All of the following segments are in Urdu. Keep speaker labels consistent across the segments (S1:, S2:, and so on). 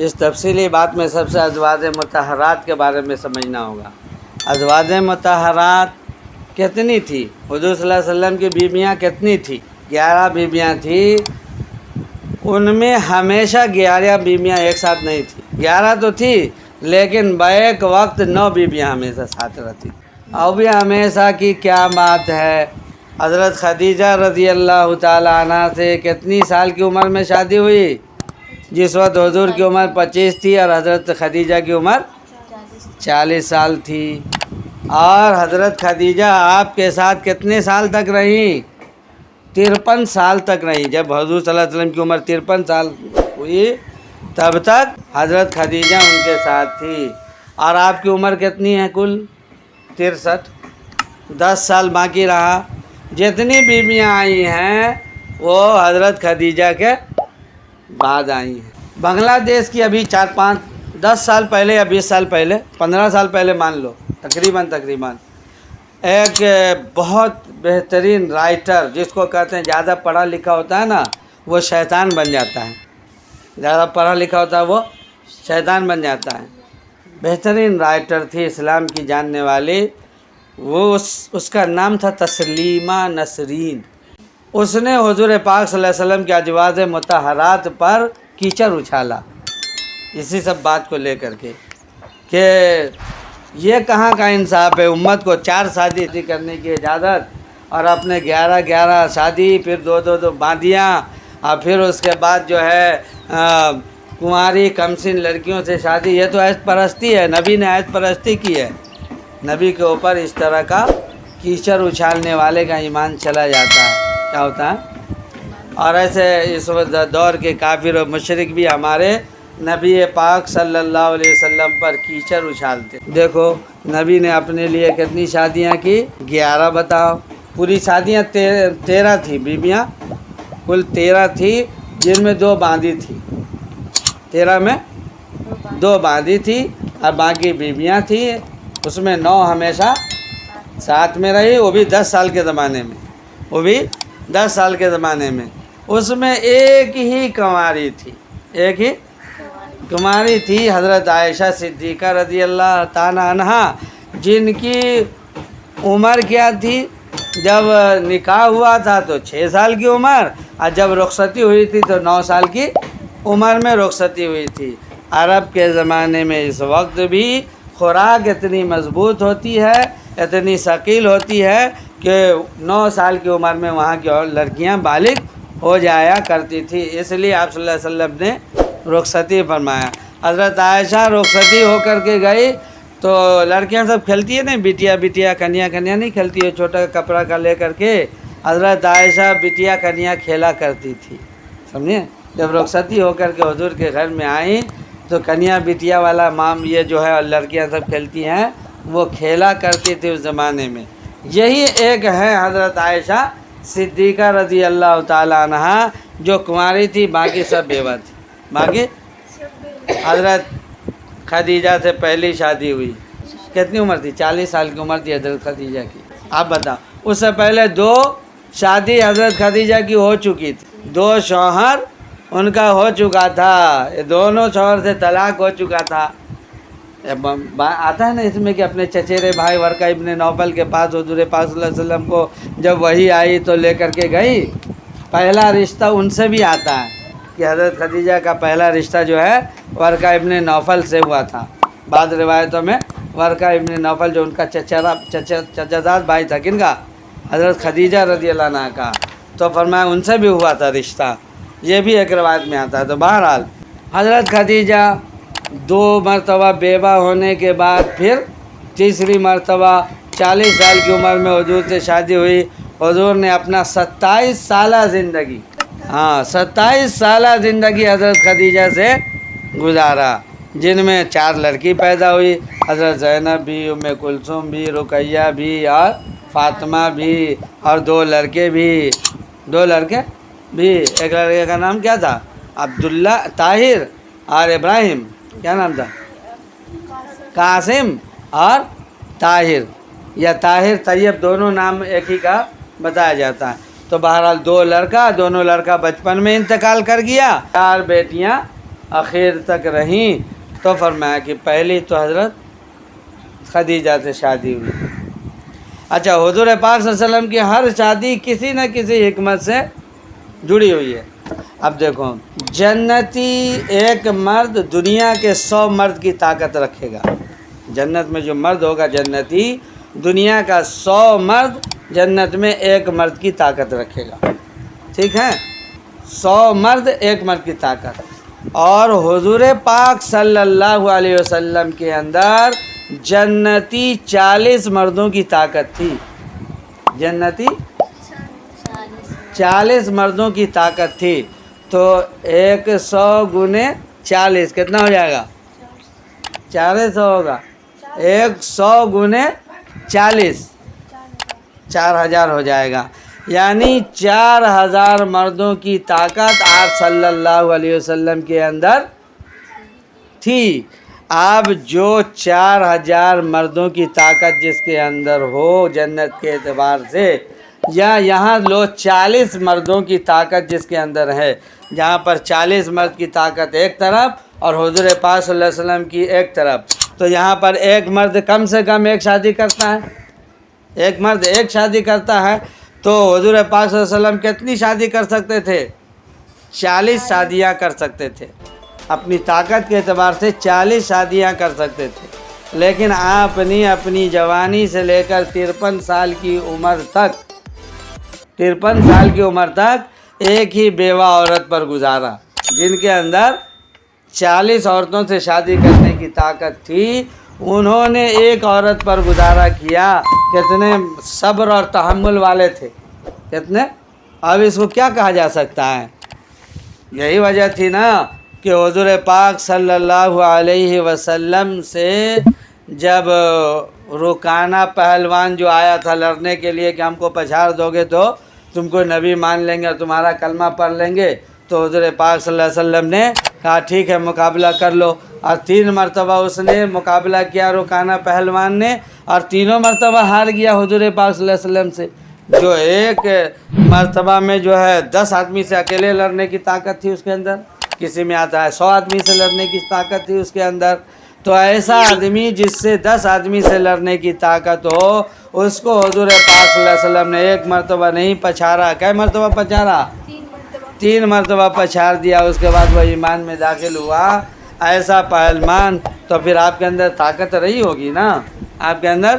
S1: اس تفصیلی بات میں سب سے ازواج مطہرات کے بارے میں سمجھنا ہوگا۔ ازواج مطہرات کتنی تھی؟ حضور صلی اللہ علیہ وسلم کی بیویاں کتنی تھی؟ 11 بیویاں تھیں۔ ان میں ہمیشہ 11 بیویاں ایک ساتھ نہیں تھیں، 11 تو تھی لیکن بیک وقت 9 بیویاں ہمیشہ ساتھ رہتی تھیں۔ اور بھی ہمیشہ کی کیا بات ہے، حضرت خدیجہ رضی اللہ تعالیٰ عنہ سے کتنی سال کی عمر میں شادی ہوئی؟ جس وقت حضور کی عمر 25 تھی اور حضرت خدیجہ کی عمر 40 سال تھی۔ اور حضرت خدیجہ آپ کے ساتھ کتنے سال تک رہیں؟ 53 سال تک رہیں۔ جب حضور صلی اللہ علیہ وسلم کی عمر 53 سال ہوئی تب تک حضرت خدیجہ ان کے ساتھ تھی۔ اور آپ کی عمر کتنی ہے کل؟ 63۔ 10 سال باقی رہا۔ جتنی بیویاں آئی ہیں وہ حضرت خدیجہ کے بعد آئی ہیں۔ بنگلہ دیش کی ابھی 10 سال پہلے یا 20 سال پہلے، 15 سال پہلے مان لو، تقریباً ایک بہت بہترین رائٹر، جس کو کہتے ہیں زیادہ پڑھا لکھا ہوتا ہے نا وہ شیطان بن جاتا ہے، زیادہ پڑھا لکھا ہوتا ہے وہ شیطان بن جاتا ہے۔ بہترین رائٹر تھی اسلام کی جاننے والی، وہ اس کا نام تھا تسلیمہ نسرین۔ اس نے حضور پاک صلی اللہ علیہ وسلم کے ازواج مطہرات پر کیچڑ اچھالا، اسی سب بات کو لے کر کے کہ یہ کہاں کا انصاف ہے، امت کو 4 شادی کرنے کی اجازت اور اپنے 11 شادی، پھر 2 باندیاں، اور پھر اس کے بعد جو ہے کنواری کمسن لڑکیوں سے شادی۔ یہ تو عیش پرستی ہے، نبی نے عیش پرستی کی ہے۔ نبی کے اوپر اس طرح کا کیچڑ اچھالنے والے کا ایمان چلا جاتا ہے، کیا ہوتا ہے؟ اور ایسے اس دور کے کافر و مشرک بھی ہمارے نبی پاک صلی اللہ علیہ وسلم پر کیچڑ اچھالتے۔ دیکھو نبی نے اپنے لیے کتنی شادیاں کی؟ 11۔ بتاؤ، پوری شادیاں 13 تھی، بیویاں کل 13 تھی، جن میں 2 باندھی تھی۔ 13 میں 2 باندھی تھی اور باقی بیویاں تھیں۔ اس میں 9 ہمیشہ ساتھ میں رہی، وہ بھی 10 سال کے زمانے میں، اس میں ایک ہی کنواری تھی، حضرت عائشہ صدیقہ رضی اللہ تعالیٰ عنہا، جن کی عمر کیا تھی؟ جب نکاح ہوا تھا تو 6 سال کی عمر، اور جب رخصتی ہوئی تھی تو 9 سال کی عمر میں رخصتی ہوئی تھی۔ عرب کے زمانے میں اس وقت بھی خوراک اتنی مضبوط ہوتی ہے، اتنی ثقیل ہوتی ہے کہ 9 سال کی عمر میں وہاں کی اور لڑکیاں بالغ ہو جایا کرتی تھی، اس لیے آپ صلی اللہ علیہ وسلم نے رخصتی فرمایا۔ حضرت عائشہ رخصتی ہو کر کے گئی تو لڑکیاں سب کھیلتی ہیں نا، بٹیا کنیا نہیں کھیلتی ہے، چھوٹا کپڑا کا لے کر کے حضرت عائشہ بٹیا کنیا کھیلا کرتی تھی، سمجھے؟ جب رخصتی ہو کر کے حضور کے گھر میں آئیں تو کنیا بٹیا والا یہ جو ہے لڑکیاں سب کھیلتی ہیں، وہ کھیلا کرتی تھی اس زمانے میں۔ یہی ایک ہے حضرت عائشہ صدیقہ رضی اللہ تعالیٰ عنہا، جو کنواری تھی، باقی سب بیوہ تھی۔ باقی حضرت خدیجہ سے پہلی شادی ہوئی، کتنی عمر تھی؟ 40 سال کی عمر تھی حضرت خدیجہ کی۔ آپ بتاؤ، اس سے پہلے 2 شادی حضرت خدیجہ کی ہو چکی تھی، 2 شوہر ان کا ہو چکا تھا، دونوں شوہر سے طلاق ہو چکا تھا۔ آتا ہے نا اس میں کہ اپنے چچیرے بھائی ورقہ ابن نوفل کے پاس حضور پاک صلی اللہ علیہ وسلم کو جب وحی آئی تو لے کر کے گئی۔ پہلا رشتہ ان سے بھی آتا ہے کہ حضرت خدیجہ کا پہلا رشتہ جو ہے ورقہ ابن نوفل سے ہوا تھا۔ بعض روایتوں میں ورقہ ابن نوفل جو ان کا چچا بھائی تھا، کن کا؟ حضرت خدیجہ رضی اللہ عنہ کا، تو فرمایا ان سے بھی ہوا تھا رشتہ، یہ بھی ایک روایت میں آتا ہے۔ تو بہرحال حضرت خدیجہ 2 مرتبہ بیوہ ہونے کے بعد پھر تیسری مرتبہ 40 سال کی عمر میں حضور سے شادی ہوئی۔ حضور نے اپنا 27 سالہ زندگی حضرت خدیجہ سے گزارا، جن میں 4 لڑکی پیدا ہوئی، حضرت زینب بھی، ام کلثوم بھی، رقیہ بھی اور فاطمہ بھی، اور 2 لڑکے بھی۔ ایک لڑکے کا نام کیا تھا؟ عبداللہ، طاہر اور ابراہیم، کیا نام تھا؟ قاسم اور طاہر، یا طاہر طیب، دونوں نام ایک ہی کا بتایا جاتا ہے۔ تو بہرحال 2 لڑکا، دونوں لڑکا بچپن میں انتقال کر گیا، 4 بیٹیاں آخر تک رہیں تو فرمایا کہ پہلی تو حضرت خدیجہ سے شادی ہوئی۔ اچھا، حضور پاک صلی اللہ علیہ وسلم کی ہر شادی کسی نہ کسی حکمت سے جڑی ہوئی ہے۔ اب دیکھو، جنتی ایک مرد دنیا کے 100 مرد کی طاقت رکھے گا۔ جنت میں جو مرد ہوگا جنتی، دنیا کا 100 مرد جنت میں ایک مرد کی طاقت رکھے گا، ٹھیک ہے؟ 100 مرد ایک مرد کی طاقت۔ اور حضور پاک صلی اللہ علیہ وسلم کے اندر جنتی 40 مردوں کی طاقت تھی۔ جنتی 40 مردوں کی طاقت تھی، تو 100 گنے 40 کتنا ہو جائے گا؟ 400 ہوگا۔ 100 گنے 40 4000 ہو جائے گا، یعنی 4000 مردوں کی طاقت آپ صلی اللہ علیہ وسلم کے اندر تھی۔ اب جو 4000 مردوں کی طاقت جس کے اندر ہو جنت کے اعتبار سے، یا یہاں لو 40 مردوں کی طاقت جس کے اندر ہے، جہاں پر 40 مرد کی طاقت ایک طرف اور حضور پاک صلی اللہ علیہ وسلم کی ایک طرف، تو یہاں پر ایک مرد کم سے کم ایک شادی کرتا ہے، ایک مرد ایک شادی کرتا ہے، تو حضور پاک صلی اللہ علیہ وسلم کتنی شادی کر سکتے تھے؟ 40 شادیاں کر سکتے تھے، اپنی طاقت کے اعتبار سے 40 شادیاں کر سکتے تھے، لیکن آپ نے اپنی جوانی سے لے کر 53 سال کی عمر تک 53 سال کی عمر تک ایک ہی بیوہ عورت پر گزارا، جن کے اندر 40 عورتوں سے شادی کرنے کی طاقت تھی، انہوں نے ایک عورت پر گزارا کیا۔ کتنے صبر اور تحمل والے تھے، کتنے! اب اس کو کیا کہا جا سکتا ہے؟ یہی وجہ تھی نا کہ حضور پاک صلی اللہ علیہ وسلم سے جب رکانہ پہلوان جو آیا تھا لڑنے کے لیے کہ ہم کو پچھاڑ دو گے تو تم کو نبی مان لیں گے اور تمہارا کلمہ پڑھ لیں گے، تو حضور پاک صلی اللہ علیہ وسلم نے کہا ٹھیک ہے مقابلہ کر لو، اور 3 مرتبہ اس نے مقابلہ کیا رکانہ پہلوان نے، اور تینوں مرتبہ ہار گیا حضور پاک صلی اللہ علیہ وسلم سے۔ جو ایک مرتبہ میں جو ہے 10 آدمی سے اکیلے لڑنے کی طاقت تھی اس کے اندر، کسی میں آتا ہے 100 آدمی سے لڑنے کی طاقت تھی اس کے اندر، تو ایسا آدمی جس سے 10 آدمی سے لڑنے کی طاقت ہو، اس کو حضور پاک صلی اللہ علیہ وسلم نے ایک مرتبہ نہیں پچھاڑا، کئی مرتبہ پچھاڑا؟ 3 مرتبہ پچھاڑ دیا، اس کے بعد وہ ایمان میں داخل ہوا۔ ایسا پہلوان، تو پھر آپ کے اندر طاقت رہی ہوگی نا، آپ کے اندر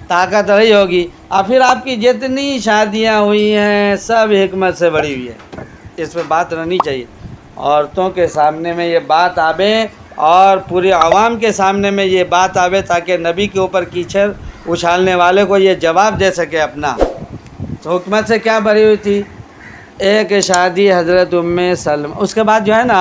S1: طاقت رہی ہوگی، اور پھر آپ کی جتنی شادیاں ہوئی ہیں سب حکمت سے بڑی ہوئی ہے۔ اس پہ بات رہنی چاہیے، عورتوں کے سامنے میں یہ بات آوے اور پورے عوام کے سامنے میں یہ بات آوے، تاکہ نبی کے اوپر کیچڑ اچھالنے والے کو یہ جواب دے سکے اپنا۔ تو حکمت سے کیا بھری ہوئی تھی؟ ایک شادی حضرت ام سلمہ، اس کے بعد جو ہے نا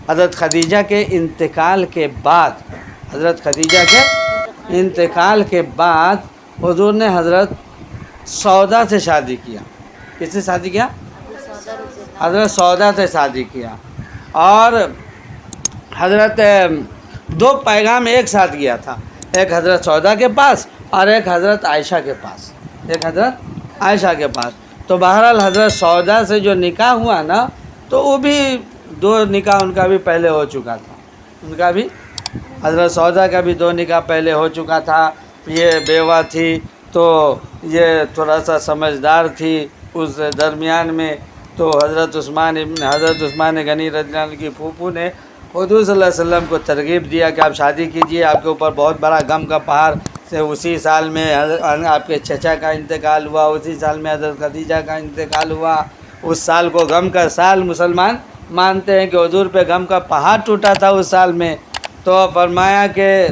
S1: حضرت خدیجہ کے انتقال کے بعد، حضرت خدیجہ کے انتقال کے بعد حضور نے حضرت سودا سے شادی کیا۔ کس سے شادی کیا؟ حضرت سودا سے شادی کیا، اور حضرت 2 پیغام ایک ساتھ گیا تھا، ایک حضرت سودا کے پاس اور ایک حضرت عائشہ کے پاس، ایک حضرت عائشہ کے پاس۔ تو بہرحال حضرت سودا سے جو نکاح ہوا نا، تو وہ بھی 2 نکاح ان کا بھی پہلے ہو چکا تھا، ان کا بھی حضرت سودا کا بھی 2 نکاح پہلے ہو چکا تھا۔ یہ بیوہ تھی تو یہ تھوڑا سا سمجھدار تھی اس درمیان میں، تو حضرت عثمان غنی رضی اللہ عنہ کی پھوپھو نے حضور صلی اللہ علیہ وسلم کو ترغیب دیا کہ آپ شادی کیجئے، آپ کے اوپر بہت بڑا غم کا پہاڑ سے اسی سال میں آپ کے چچا کا انتقال ہوا، اسی سال میں حضرت خدیجہ کا انتقال ہوا۔ اس سال کو غم کا سال مسلمان مانتے ہیں کہ حضور پہ غم کا پہاڑ ٹوٹا تھا اس سال میں۔ تو فرمایا کہ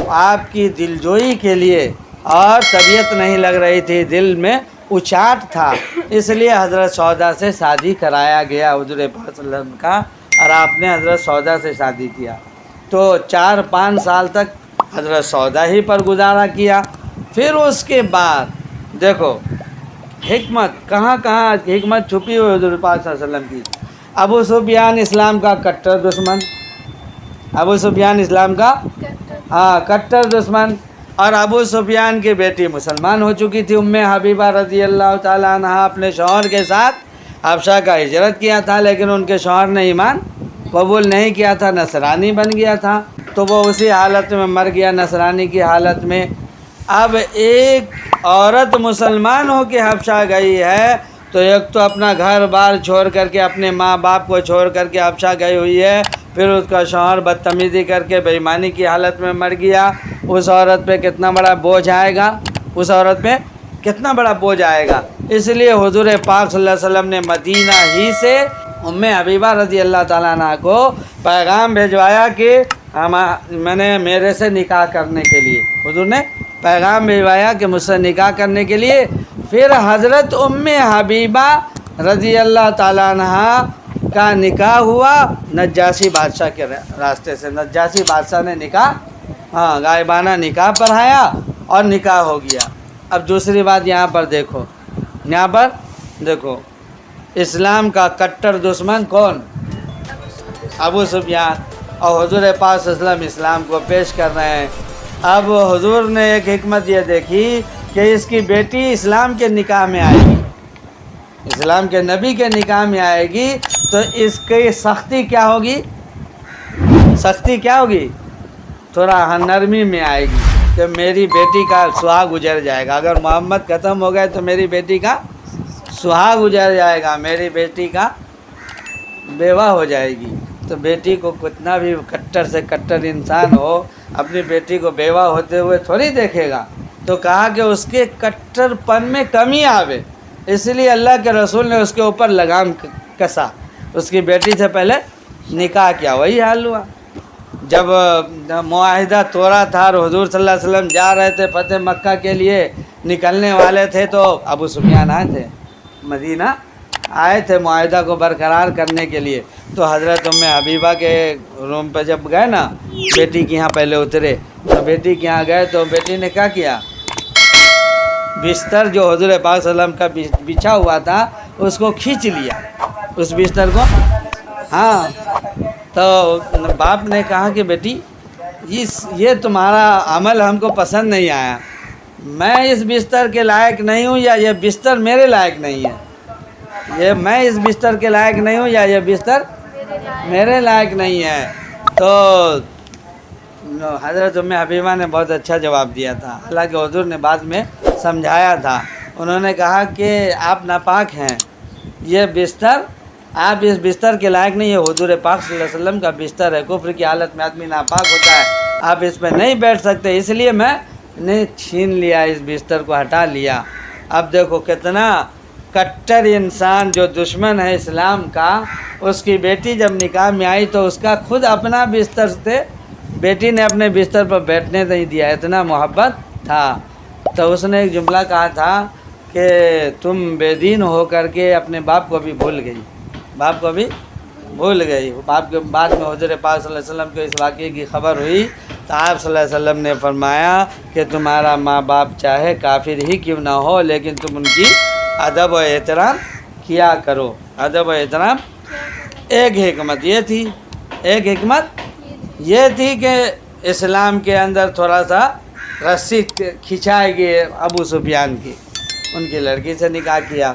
S1: آپ کی دلجوئی کے لیے، اور طبیعت نہیں لگ رہی تھی، دل میں اچاٹ تھا، اس لیے حضرت سودا سے شادی کرایا گیا حضور پاک صلی اللہ علیہ وسلم کا، اور آپ نے حضرت سودا سے شادی کیا۔ تو 4-5 سال تک حضرت سودا ہی پر گزارا کیا۔ پھر اس کے بعد دیکھو حکمت کہاں کہاں حکمت چھپی ہوئی حضور پاک صلی اللہ علیہ وسلم کی۔ ابو سفیان اسلام کا کٹر دشمن، ابو سفیان اسلام کا کٹر دشمن، اور ابو سفیان کی بیٹی مسلمان ہو چکی تھی ام حبیبہ رضی اللہ تعالیٰ عنہ، اپنے شوہر کے ساتھ حبشہ کا ہجرت کیا تھا، لیکن ان کے شوہر نے ایمان قبول نہیں کیا تھا، نصرانی بن گیا تھا، تو وہ اسی حالت میں مر گیا، نصرانی کی حالت میں۔ اب ایک عورت مسلمان ہو کے حبشہ گئی ہے، تو ایک تو اپنا گھر بار چھوڑ کر کے، اپنے ماں باپ کو چھوڑ کر کے حبشہ گئی ہوئی ہے، پھر اس کا شوہر بدتمیزی کر کے بے ایمانی کی حالت میں مر گیا۔ اس عورت پہ کتنا بڑا بوجھ آئے گا، اس عورت پہ کتنا بڑا بوجھ آئے گا۔ اس لیے حضور پاک صلی اللہ علیہ وسلم نے مدینہ ہی سے ام حبیبہ رضی اللہ تعالیٰ عنہ کو پیغام بھیجوایا کہ میرے سے نکاح کرنے کے لیے، حضور نے پیغام بھیجوایا کہ مجھ سے نکاح کرنے کے لیے۔ پھر حضرت ام حبیبہ رضی اللہ تعالیٰ عنہ کا نکاح ہوا نجاشی بادشاہ کے راستے سے۔ نجاشی بادشاہ نے نکاح، غائبانہ نکاح پڑھایا اور نکاح ہو گیا۔ اب دوسری بات یہاں پر دیکھو، یہاں پر دیکھو، اسلام کا کٹر دشمن کون؟ ابو سفیان، اور حضور پاک صلی اللہ علیہ وسلم اسلام کو پیش کر رہے ہیں۔ اب حضور نے ایک حکمت یہ دیکھی کہ اس کی بیٹی اسلام کے نکاح میں آئے گی، اسلام کے نبی کے نکاح میں آئے گی، تو اس کی سختی کیا ہوگی؟ سختی کیا ہوگی؟ تھوڑا نرمی میں آئے گی کہ میری بیٹی کا سہاگ گزر جائے گا۔ اگر محمد ختم ہو گئے تو میری بیٹی کا سہاگ گزر جائے گا، میری بیٹی کا بیوہ ہو جائے گی۔ تو بیٹی کو کتنا بھی کٹر سے کٹر انسان ہو، اپنی بیٹی کو بیوہ ہوتے ہوئے تھوڑی دیکھے گا۔ تو کہا کہ اس کے کٹر پن میں کمی آوے، اس لیے اللہ کے رسول نے اس کے اوپر لگام کسا، اس کی بیٹی سے پہلے نکاح کیا۔ وہی حال ہوا جب معاہدہ توڑا تھا اور حضور صلی اللہ علیہ وسلم جا رہے تھے فتح مکہ کے لیے، نکلنے والے تھے، تو ابو سفیان آئے تھے، مدینہ آئے تھے معاہدہ کو برقرار کرنے کے لیے۔ تو حضرت ام حبیبہ کے روم پہ جب گئے نا، بیٹی کے یہاں پہلے اترے، تو بیٹی کے یہاں گئے تو بیٹی نے کیا کیا؟ بستر جو حضور پاک صلی اللہ علیہ وسلم کا بچھا ہوا تھا اس کو کھینچ لیا، اس بستر کو۔ ہاں، تو باپ نے کہا کہ بیٹی یہ تمہارا عمل ہم کو پسند نہیں آیا، میں اس بستر کے لائق نہیں ہوں، یا یہ بستر میرے لائق نہیں ہے، میں اس بستر کے لائق نہیں ہوں، یا یہ بستر میرے لائق نہیں ہے۔ تو حضرت ام حبیبہ نے بہت اچھا جواب دیا تھا، حالانکہ حضور نے بعد میں سمجھایا تھا۔ انہوں نے کہا کہ آپ ناپاک ہیں، یہ بستر، آپ اس بستر کے لائق نہیں ہے، حضور پاک صلی اللہ علیہ وسلم کا بستر ہے، کفر کی حالت میں آدمی ناپاک ہوتا ہے، آپ اس پہ نہیں بیٹھ سکتے، اس لیے میں نے چھین لیا، اس بستر کو ہٹا لیا۔ اب دیکھو کتنا کٹر انسان جو دشمن ہے اسلام کا، اس کی بیٹی جب نکاح میں آئی تو اس کا خود اپنا بستر تھے، بیٹی نے اپنے بستر پر بیٹھنے نہیں دیا، اتنا محبت تھا۔ تو اس نے ایک جملہ کہا تھا کہ تم بے دین ہو کر کے اپنے باپ کو بھی بھول گئی، باپ کو بھی بھول گئی۔ باپ کے بعد میں حضور پاک صلی اللہ علیہ وسلم کو اس واقعے کی خبر ہوئی تو آپ صلی اللہ علیہ وسلم نے فرمایا کہ تمہارا ماں باپ چاہے کافر ہی کیوں نہ ہو، لیکن تم ان کی ادب و احترام کیا کرو، ادب و احترام۔ ایک حکمت یہ تھی، ایک حکمت یہ تھی کہ اسلام کے اندر تھوڑا سا رسی کھنچائے گی ابو سفیان کی، ان کی لڑکی سے نکاح کیا۔